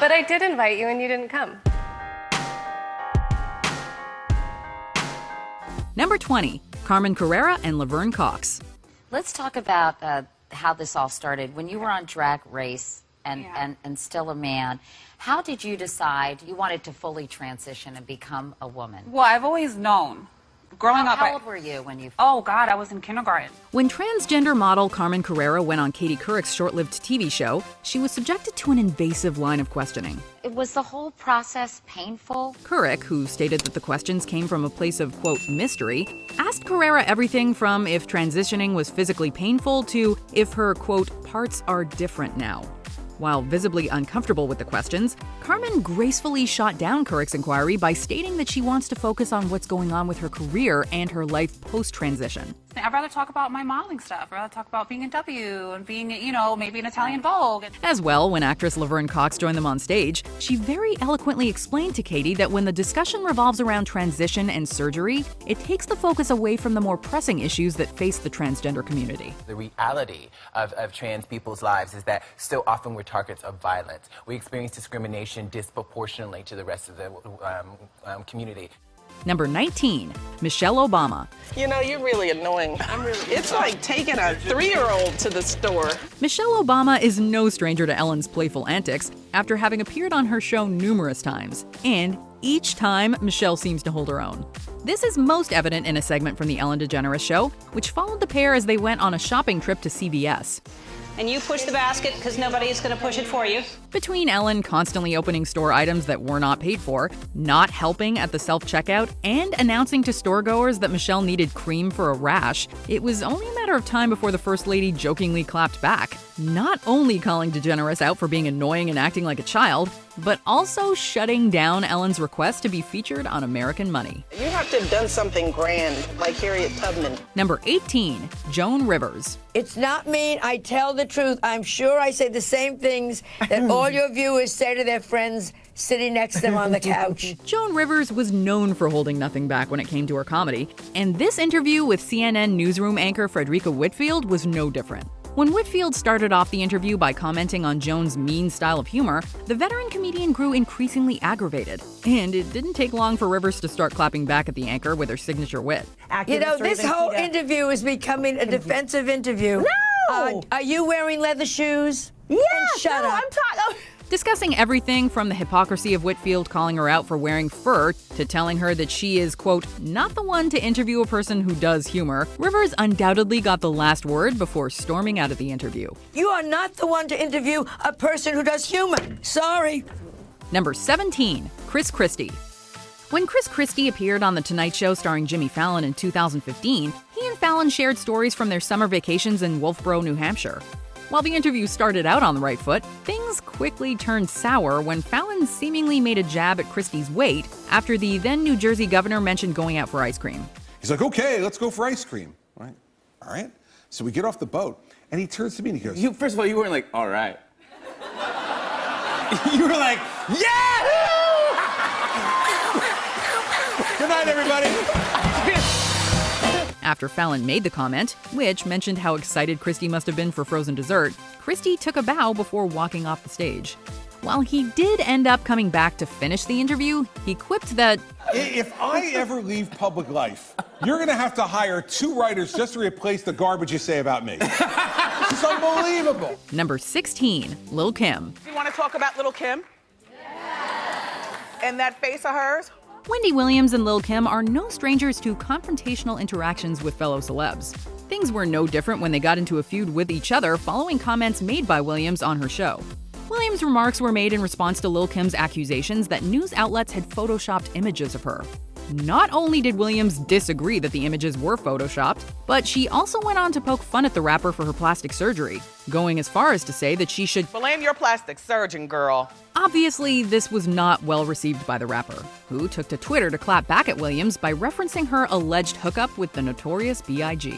But I did invite you and you didn't come. Number 20, Carmen Carrera and Laverne Cox. Let's talk about how this all started. When you were on Drag Race and still a man, how did you decide you wanted to fully transition and become a woman? Well, I've always known. Growing up, how old were you when you... Oh, God, I was in kindergarten. When transgender model Carmen Carrera went on Katie Couric's short-lived TV show, she was subjected to an invasive line of questioning. Was the whole process painful? Couric, who stated that the questions came from a place of, quote, mystery, asked Carrera everything from if transitioning was physically painful to if her, quote, parts are different now. While visibly uncomfortable with the questions, Carmen gracefully shot down Couric's inquiry by stating that she wants to focus on what's going on with her career and her life post-transition. I'd rather talk about my modeling stuff. I'd rather talk about being in W and being, you know, maybe an Italian Vogue. As well, when actress Laverne Cox joined them on stage, she very eloquently explained to Katie that when the discussion revolves around transition and surgery, it takes the focus away from the more pressing issues that face the transgender community. The reality of trans people's lives is that still often we're targets of violence. We experience discrimination disproportionately to the rest of the community. Number 19, Michelle Obama. You know, you're really annoying. It's like taking a 3-year-old to the store. Michelle Obama is no stranger to Ellen's playful antics after having appeared on her show numerous times. And each time, Michelle seems to hold her own. This is most evident in a segment from The Ellen DeGeneres Show, which followed the pair as they went on a shopping trip to CVS. And you push the basket because nobody's going to push it for you. Between Ellen constantly opening store items that were not paid for, not helping at the self-checkout, and announcing to storegoers that Michelle needed cream for a rash, it was only a matter of time before the First Lady jokingly clapped back, not only calling DeGeneres out for being annoying and acting like a child, but also shutting down Ellen's request to be featured on American Money. You have to have done something grand, like Harriet Tubman. Number 18, Joan Rivers. It's not mean. I tell the truth. I'm sure I say the same things that all your viewers say to their friends sitting next to them on the couch. Joan Rivers was known for holding nothing back when it came to her comedy, and this interview with CNN newsroom anchor Frederica Whitfield was no different. When Whitfield started off the interview by commenting on Joan's mean style of humor, the veteran comedian grew increasingly aggravated. And it didn't take long for Rivers to start clapping back at the anchor with her signature wit. You know, this whole interview is becoming a defensive interview. No! Are you wearing leather shoes? Yeah, shut up. I'm talking. Discussing everything from the hypocrisy of Whitfield calling her out for wearing fur to telling her that she is, quote, not the one to interview a person who does humor, Rivers undoubtedly got the last word before storming out of the interview. You are not the one to interview a person who does humor. Sorry. Number 17, Chris Christie. When Chris Christie appeared on The Tonight Show starring Jimmy Fallon in 2015, he and Fallon shared stories from their summer vacations in Wolfboro, New Hampshire. While the interview started out on the right foot, things quickly turned sour when Fallon seemingly made a jab at Christie's weight after the then New Jersey governor mentioned going out for ice cream. He's like, okay, let's go for ice cream. All right. So we get off the boat, and he turns to me and he goes, First of all, you weren't like, all right. You were like, yeah! Good night, everybody. After Fallon made the comment, which mentioned how excited Christie must have been for frozen dessert, Christie took a bow before walking off the stage. While he did end up coming back to finish the interview, he quipped that, if I ever leave public life, you're going to have to hire 2 writers just to replace the garbage you say about me. This is unbelievable. Number 16, Lil Kim. You want to talk about Lil Kim? And that face of hers? Wendy Williams and Lil Kim are no strangers to confrontational interactions with fellow celebs. Things were no different when they got into a feud with each other following comments made by Williams on her show. Williams' remarks were made in response to Lil Kim's accusations that news outlets had photoshopped images of her. Not only did Williams disagree that the images were photoshopped, but she also went on to poke fun at the rapper for her plastic surgery, going as far as to say that she should blame your plastic surgeon, girl. Obviously, this was not well received by the rapper, who took to Twitter to clap back at Williams by referencing her alleged hookup with the notorious B.I.G.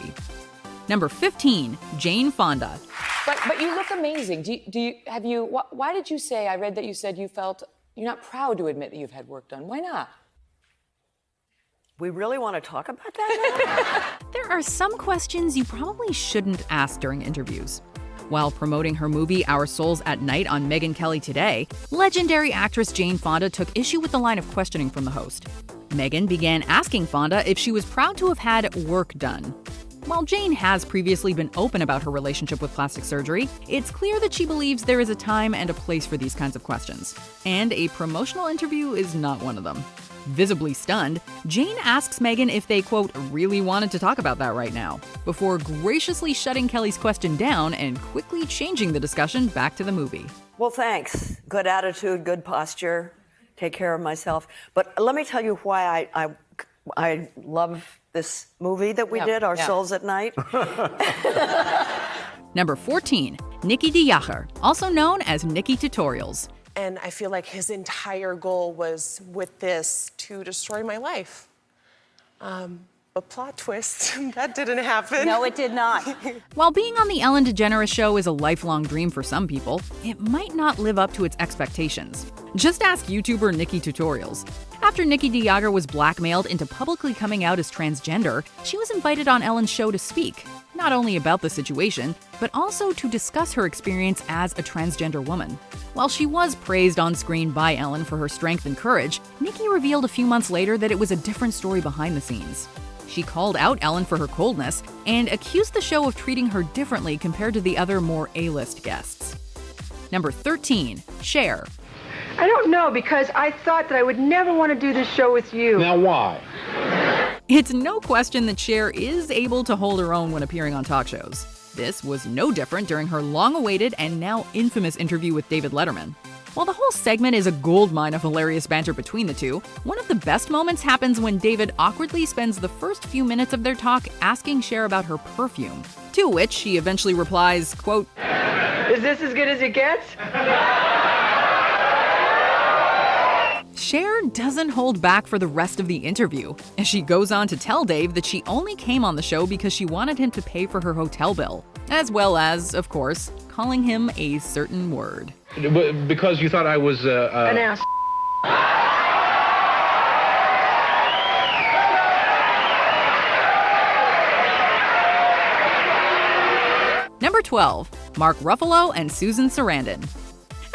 Number 15, Jane Fonda. But you look amazing. Why did you say, I read that you said you felt, you're not proud to admit that you've had work done. Why not? We really want to talk about that now? There are some questions you probably shouldn't ask during interviews. While promoting her movie Our Souls at Night on Megyn Kelly Today, legendary actress Jane Fonda took issue with the line of questioning from the host. Megyn began asking Fonda if she was proud to have had work done. While Jane has previously been open about her relationship with plastic surgery, it's clear that she believes there is a time and a place for these kinds of questions. And a promotional interview is not one of them. Visibly stunned, Jane asks Megyn if they, quote, really wanted to talk about that right now, before graciously shutting Kelly's question down and quickly changing the discussion back to the movie. Well, thanks. Good attitude, good posture, take care of myself. But let me tell you why I love this movie that we did, Our Souls at Night. Number 14, Nikki Deaker, also known as Nikki Tutorials. And I feel like his entire goal was, with this, to destroy my life. But plot twist, that didn't happen. No, it did not. While being on the Ellen DeGeneres Show is a lifelong dream for some people, it might not live up to its expectations. Just ask YouTuber Nikki Tutorials. After Nikki Deaker was blackmailed into publicly coming out as transgender, she was invited on Ellen's show to speak, not only about the situation, but also to discuss her experience as a transgender woman. While she was praised on screen by Ellen for her strength and courage, Nikki revealed a few months later that it was a different story behind the scenes. She called out Ellen for her coldness and accused the show of treating her differently compared to the other more A-list guests. Number 13, Cher. I don't know, because I thought that I would never want to do this show with you. Now why? It's no question that Cher is able to hold her own when appearing on talk shows. This was no different during her long-awaited and now infamous interview with David Letterman. While the whole segment is a goldmine of hilarious banter between the two, one of the best moments happens when David awkwardly spends the first few minutes of their talk asking Cher about her perfume, to which she eventually replies, quote, Is this as good as it gets? Cher doesn't hold back for the rest of the interview, as she goes on to tell Dave that she only came on the show because she wanted him to pay for her hotel bill, as well as, of course, calling him a certain word. Because you thought I was An ass. Number 12, Mark Ruffalo and Susan Sarandon.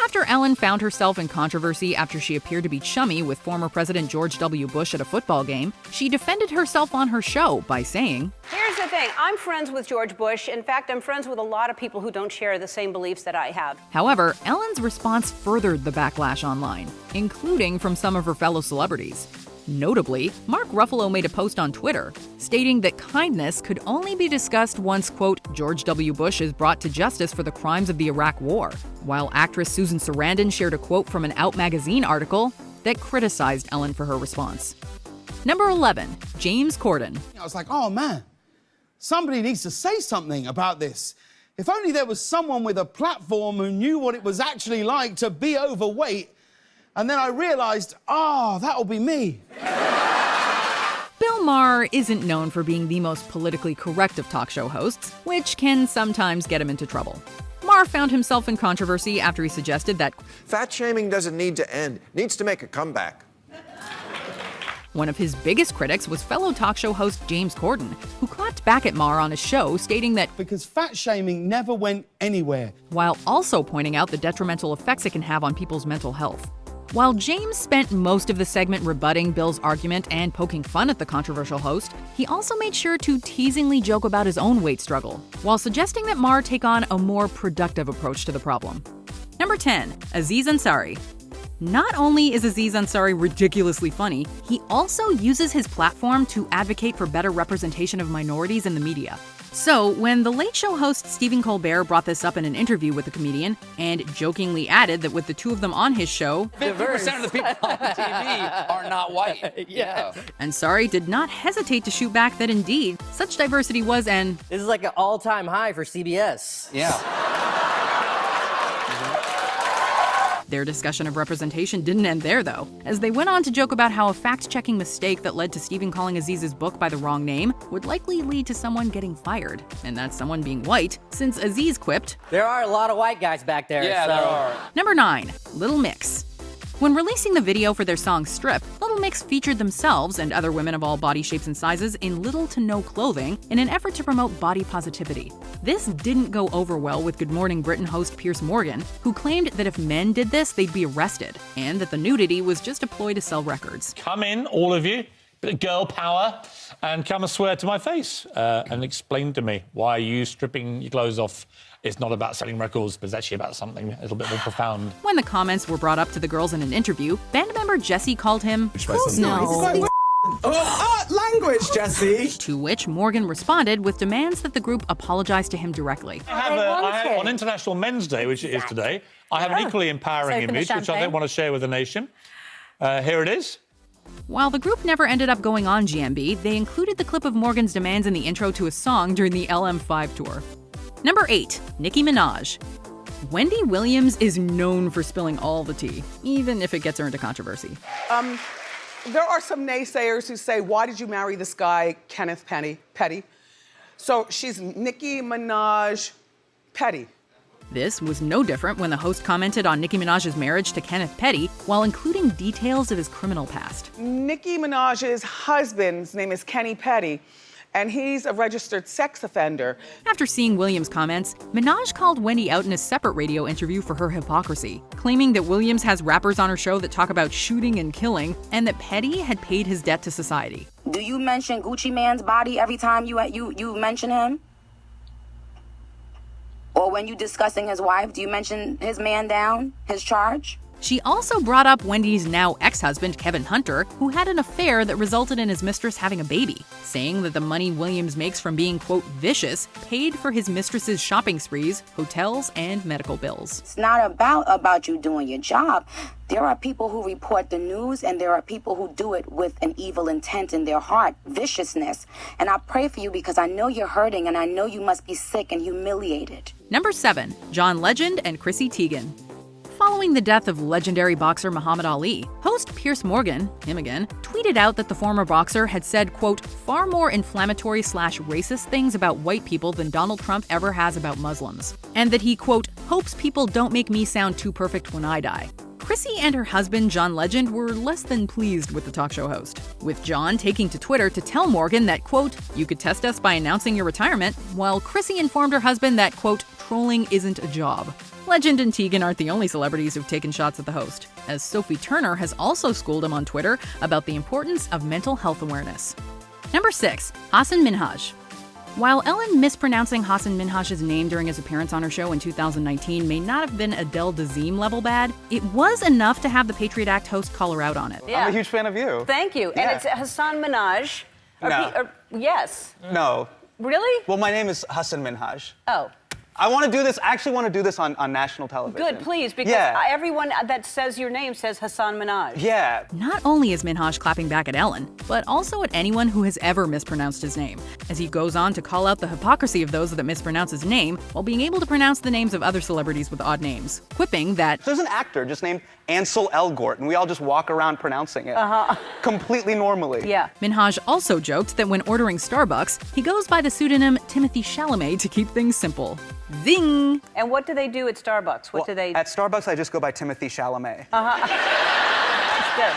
After Ellen found herself in controversy after she appeared to be chummy with former President George W. Bush at a football game, she defended herself on her show by saying, Here's the thing. I'm friends with George Bush. In fact, I'm friends with a lot of people who don't share the same beliefs that I have. However, Ellen's response furthered the backlash online, including from some of her fellow celebrities. Notably, Mark Ruffalo made a post on Twitter stating that kindness could only be discussed once, quote, George W. Bush is brought to justice for the crimes of the Iraq War, while actress Susan Sarandon shared a quote from an Out magazine article that criticized Ellen for her response. Number 11, James Corden. I was like, oh man, somebody needs to say something about this. If only there was someone with a platform who knew what it was actually like to be overweight. And then I realized, that'll be me. Bill Maher isn't known for being the most politically correct of talk show hosts, which can sometimes get him into trouble. Maher found himself in controversy after he suggested that fat shaming doesn't need to end, it needs to make a comeback. One of his biggest critics was fellow talk show host James Corden, who clapped back at Maher on his show, stating that because fat shaming never went anywhere, while also pointing out the detrimental effects it can have on people's mental health. While James spent most of the segment rebutting Bill's argument and poking fun at the controversial host, he also made sure to teasingly joke about his own weight struggle, while suggesting that Maher take on a more productive approach to the problem. Number 10, Aziz Ansari. Not only is Aziz Ansari ridiculously funny, he also uses his platform to advocate for better representation of minorities in the media. So, when The Late Show host Stephen Colbert brought this up in an interview with the comedian, and jokingly added that with the two of them on his show, 50% of the people on TV are not white. Yeah. Ansari did not hesitate to shoot back that indeed, such diversity was an... This is like an all-time high for CBS. Yeah. Their discussion of representation didn't end there, though, as they went on to joke about how a fact-checking mistake that led to Stephen calling Aziz's book by the wrong name would likely lead to someone getting fired, and that someone being white, since Aziz quipped, There are a lot of white guys back there, Yeah, so... there are. Number 9, Little Mix. When releasing the video for their song Strip, Lil photo mix featured themselves and other women of all body shapes and sizes in little to no clothing in an effort to promote body positivity. This didn't go over well with Good Morning Britain host Piers Morgan, who claimed that if men did this, they'd be arrested, and that the nudity was just a ploy to sell records. Come in, all of you, bit of girl power, and come and swear to my face and explain to me why you stripping your clothes off is not about selling records, but it's actually about something a little bit more profound. When the comments were brought up to the girls in an interview, band member Jessie called him No. Language, Jesse. To which Morgan responded with demands that the group apologize to him directly. On International Men's Day, which it is today, I have an equally empowering image, which I don't want to share with the nation. Here it is. While the group never ended up going on GMB, they included the clip of Morgan's demands in the intro to a song during the LM5 tour. Number 8, Nicki Minaj. Wendy Williams is known for spilling all the tea, even if it gets her into controversy. There are some naysayers who say, why did you marry this guy, Kenneth Petty? So she's Nicki Minaj Petty. This was no different when the host commented on Nicki Minaj's marriage to Kenneth Petty while including details of his criminal past. Nicki Minaj's husband's name is Kenny Petty, and he's a registered sex offender. After seeing Williams' comments, Minaj called Wendy out in a separate radio interview for her hypocrisy, claiming that Williams has rappers on her show that talk about shooting and killing, and that Petty had paid his debt to society. Do you mention Gucci Man's body every time you mention him? Or when you discussing his wife, do you mention his man down, his charge? She also brought up Wendy's now ex-husband, Kevin Hunter, who had an affair that resulted in his mistress having a baby, saying that the money Williams makes from being, quote, vicious, paid for his mistress's shopping sprees, hotels, and medical bills. It's not about you doing your job. There are people who report the news, and there are people who do it with an evil intent in their heart, viciousness. And I pray for you because I know you're hurting, and I know you must be sick and humiliated. Number 7, John Legend and Chrissy Teigen. Following the death of legendary boxer Muhammad Ali, host Piers Morgan, him again, tweeted out that the former boxer had said, quote, far more inflammatory/racist things about white people than Donald Trump ever has about Muslims, and that he, quote, hopes people don't make me sound too perfect when I die. Chrissy and her husband, John Legend, were less than pleased with the talk show host, with John taking to Twitter to tell Morgan that, quote, you could test us by announcing your retirement, while Chrissy informed her husband that, quote, trolling isn't a job. Legend and Teigen aren't the only celebrities who've taken shots at the host, as Sophie Turner has also schooled him on Twitter about the importance of mental health awareness. Number 6, Hasan Minhaj. While Ellen mispronouncing Hasan Minhaj's name during his appearance on her show in 2019 may not have been Adele Dazeem level bad, it was enough to have the Patriot Act host call her out on it. Yeah. I'm a huge fan of you. Thank you. Yeah. And it's Hasan Minhaj. No. Yes. No. Really? Well, my name is Hasan Minhaj. Oh. I want to do this. I actually want to do this on national television. Good, please, because everyone that says your name says Hasan Minhaj. Yeah. Not only is Minhaj clapping back at Ellen, but also at anyone who has ever mispronounced his name, as he goes on to call out the hypocrisy of those that mispronounce his name while being able to pronounce the names of other celebrities with odd names, quipping that there's an actor just named Ansel Elgort, and we all just walk around pronouncing it completely normally. Yeah. Minhaj also joked that when ordering Starbucks, he goes by the pseudonym Timothy Chalamet to keep things simple. Zing! And what do they do at Starbucks? What do they... At Starbucks, I just go by Timothy Chalamet. That's good.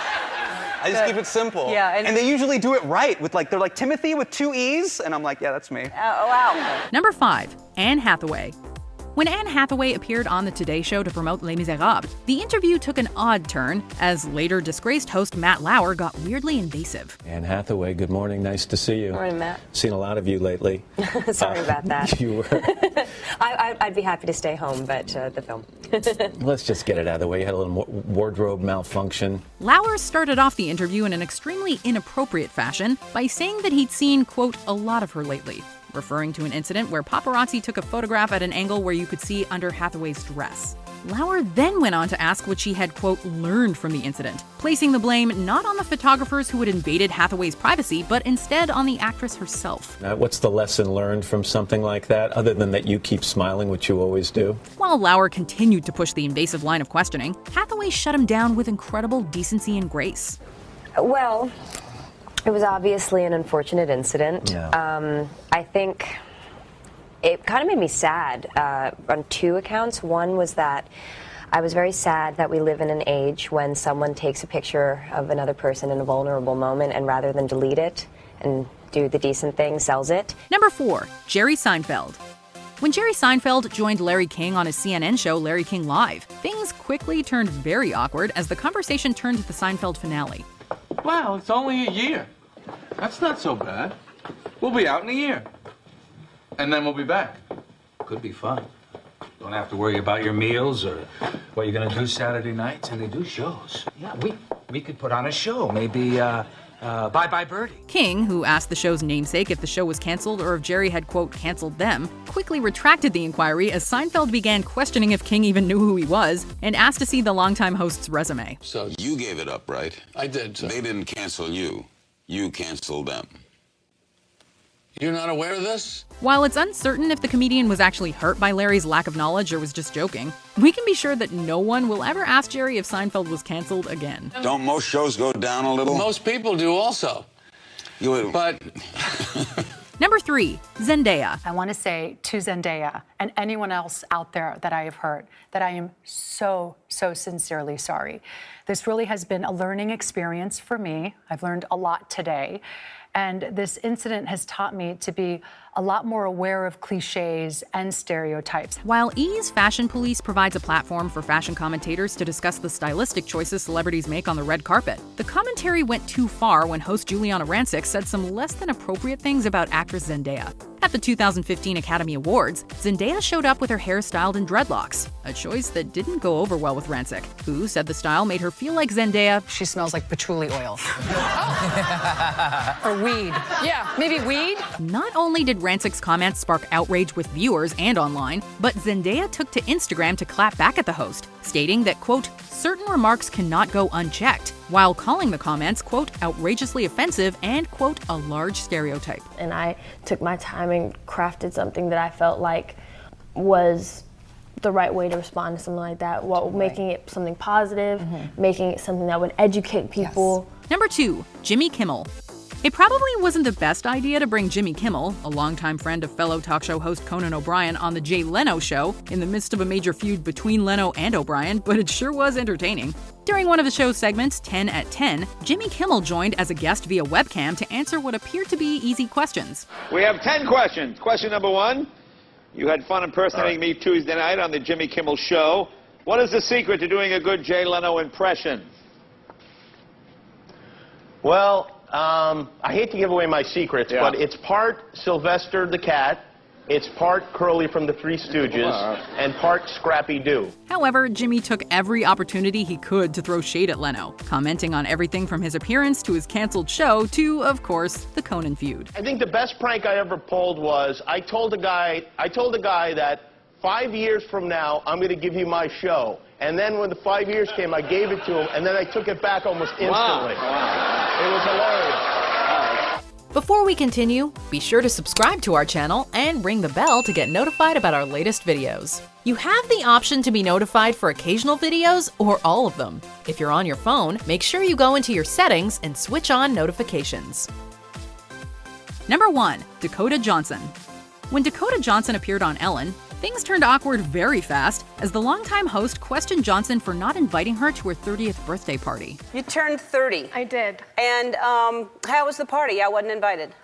I just keep it simple. Yeah. And they usually do it right with they're like Timothy with 2 E's, and I'm like, yeah, that's me. Oh, wow. Number 5, Anne Hathaway. When Anne Hathaway appeared on The Today Show to promote Les Miserables, the interview took an odd turn, as later disgraced host Matt Lauer got weirdly invasive. Anne Hathaway, good morning. Nice to see you. Morning, Matt. Seen a lot of you lately. Sorry about that. You were. I'd be happy to stay home, but the film. Let's just get it out of the way. You had a little wardrobe malfunction. Lauer started off the interview in an extremely inappropriate fashion by saying that he'd seen, quote, a lot of her lately, referring to an incident where paparazzi took a photograph at an angle where you could see under Hathaway's dress. Lauer then went on to ask what she had, quote, learned from the incident, placing the blame not on the photographers who had invaded Hathaway's privacy, but instead on the actress herself. What's the lesson learned from something like that, other than that you keep smiling, which you always do? While Lauer continued to push the invasive line of questioning, Hathaway shut him down with incredible decency and grace. Well, it was obviously an unfortunate incident. Yeah. I think it kind of made me sad on 2 accounts. One was that I was very sad that we live in an age when someone takes a picture of another person in a vulnerable moment and rather than delete it and do the decent thing, sells it. Number 4, Jerry Seinfeld. When Jerry Seinfeld joined Larry King on his CNN show Larry King Live, things quickly turned very awkward as the conversation turned to the Seinfeld finale. Wow, it's only a year. That's not so bad. We'll be out in a year. And then we'll be back. Could be fun. Don't have to worry about your meals or what you're gonna do Saturday nights, and they do shows. Yeah, we could put on a show, maybe Bye Bye Birdie. King, who asked the show's namesake if the show was canceled or if Jerry had, quote, canceled them, quickly retracted the inquiry as Seinfeld began questioning if King even knew who he was and asked to see the longtime host's resume. So you gave it up, right? I did, sir. They didn't cancel you. You canceled them. You're not aware of this? While it's uncertain if the comedian was actually hurt by Larry's lack of knowledge or was just joking, we can be sure that no one will ever ask Jerry if Seinfeld was canceled again. Don't most shows go down a little? Most people do also. But... Number 3, Zendaya. I want to say to Zendaya and anyone else out there that I have hurt that I am so sincerely sorry. This really has been a learning experience for me. I've learned a lot today. And this incident has taught me to be a lot more aware of cliches and stereotypes. While E's Fashion Police provides a platform for fashion commentators to discuss the stylistic choices celebrities make on the red carpet, the commentary went too far when host Juliana Rancic said some less than appropriate things about actress Zendaya. At the 2015 Academy Awards, Zendaya showed up with her hair styled in dreadlocks, a choice that didn't go over well with Rancic, who said the style made her feel like Zendaya. She smells like patchouli oil. Or weed. Yeah, maybe weed? Not only did Rancic's comments spark outrage with viewers and online, but Zendaya took to Instagram to clap back at the host, stating that, quote, certain remarks cannot go unchecked, while calling the comments, quote, outrageously offensive and, quote, a large stereotype. And I took my time and crafted something that I felt like was the right way to respond to something like that, while making it something positive, making it something that would educate people. Yes. Number 2, Jimmy Kimmel. It probably wasn't the best idea to bring Jimmy Kimmel, a longtime friend of fellow talk show host Conan O'Brien, on the Jay Leno show in the midst of a major feud between Leno and O'Brien, but it sure was entertaining. During one of the show's segments, 10 at 10, Jimmy Kimmel joined as a guest via webcam to answer what appeared to be easy questions. We have 10 questions. Question number 1, you had fun impersonating me Tuesday night on the Jimmy Kimmel show. What is the secret to doing a good Jay Leno impression? Well, I hate to give away my secrets, but it's part Sylvester the Cat, it's part Curly from the Three Stooges, and part Scrappy Doo. However, Jimmy took every opportunity he could to throw shade at Leno, commenting on everything from his appearance to his canceled show to, of course, the Conan feud. I think the best prank I ever pulled was I told a guy that 5 years from now, I'm going to give you my show. And then when the 5 years came, I gave it to him, and then I took it back almost instantly. It was hilarious. Before we continue, be sure to subscribe to our channel and ring the bell to get notified about our latest videos. You have the option to be notified for occasional videos or all of them. If you're on your phone, make sure you go into your settings and switch on notifications. Number 1, Dakota Johnson. When Dakota Johnson appeared on Ellen, things turned awkward very fast as the longtime host questioned Johnson for not inviting her to her 30th birthday party. You turned 30. I did. And how was the party? I wasn't invited.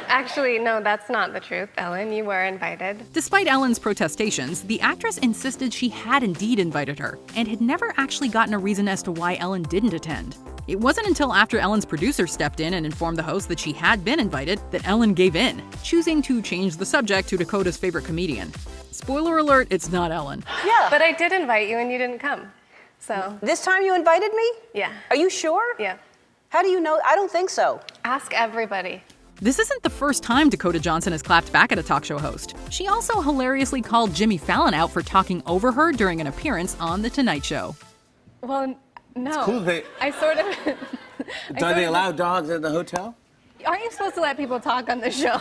Actually, no, that's not the truth, Ellen. You were invited. Despite Ellen's protestations, the actress insisted she had indeed invited her and had never actually gotten a reason as to why Ellen didn't attend. It wasn't until after Ellen's producer stepped in and informed the host that she had been invited that Ellen gave in, choosing to change the subject to Dakota's favorite comedian. Spoiler alert, it's not Ellen. Yeah. But I did invite you and you didn't come. So. This time you invited me? Yeah. Are you sure? Yeah. How do you know? I don't think so. Ask everybody. This isn't the first time Dakota Johnson has clapped back at a talk show host. She also hilariously called Jimmy Fallon out for talking over her during an appearance on The Tonight Show. Well, no. It's cool. I sort of... Do they allow dogs at the hotel? Aren't you supposed to let people talk on the show?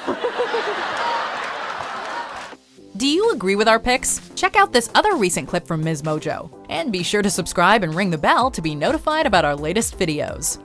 Do you agree with our picks? Check out this other recent clip from MsMojo. And be sure to subscribe and ring the bell to be notified about our latest videos.